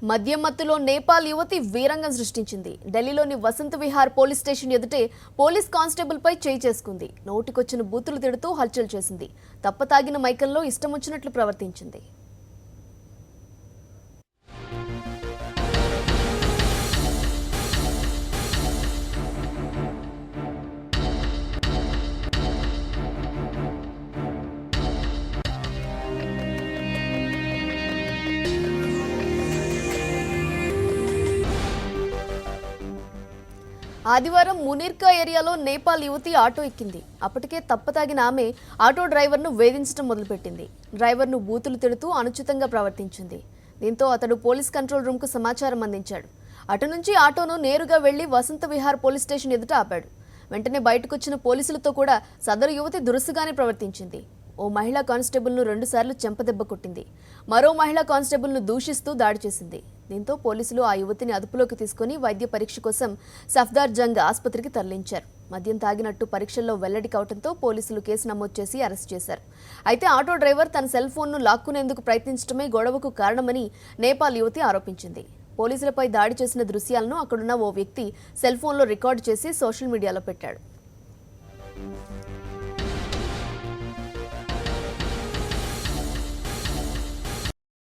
మద్యం మత్తులో నేపాల్ యువతి వీరంగం సృష్టించింది. ఢిల్లీలోని వసంత విహార్ పోలీస్ స్టేషన్ ఎదుటే పోలీస్ కానిస్టేబుల్ పై చేయి చేసుకుంది. నోటికొచ్చిన బూతులు తిడుతూ హల్చల్ చేసింది. తప్పతాగిన మైకంలో ఇష్టం వచ్చినట్లు ప్రవర్తించింది. ఆదివారం మునీర్కా ఏరియాలో నేపాల్ యువతి ఆటో ఎక్కింది. అప్పటికే తప్పతాగిన ఆమె ఆటో డ్రైవర్ను వేధించడం మొదలుపెట్టింది. డ్రైవర్ను బూతులు తిడుతూ అనుచితంగా ప్రవర్తించింది. దీంతో అతడు పోలీస్ కంట్రోల్ రూమ్కు సమాచారం అందించాడు. అటు నుంచి ఆటోను నేరుగా వెళ్లి వసంత విహార్ పోలీస్ స్టేషన్ ఎదుట ఆపాడు. వెంటనే బయటకొచ్చిన పోలీసులతో కూడా సదరు యువతి దురుసుగానే ప్రవర్తించింది. ఓ మహిళా కానిస్టేబుల్ను 2 సార్లు చెంపదెబ్బ కొట్టింది. మరో మహిళా కానిస్టేబుల్ను దూషిస్తూ దాడి చేసింది. దీంతో పోలీసులు ఆ యువతిని అదుపులోకి తీసుకుని వైద్య పరీక్ష కోసం సఫ్దార్జంగ్ ఆసుపత్రికి తరలించారు. మద్యం తాగినట్టు పరీక్షల్లో వెల్లడి కావడంతో పోలీసులు కేసు నమోదు చేసి అరెస్ట్ చేశారు. అయితే ఆటో డ్రైవర్ తన సెల్ ఫోన్ను లాక్కునేందుకు ప్రయత్నించడమే గొడవకు కారణమని నేపాల్ యువతి ఆరోపించింది. పోలీసులపై దాడి చేసిన దృశ్యాలను అక్కడున్న ఓ వ్యక్తి సెల్ ఫోన్లో రికార్డు చేసి సోషల్ మీడియాలో పెట్టాడు.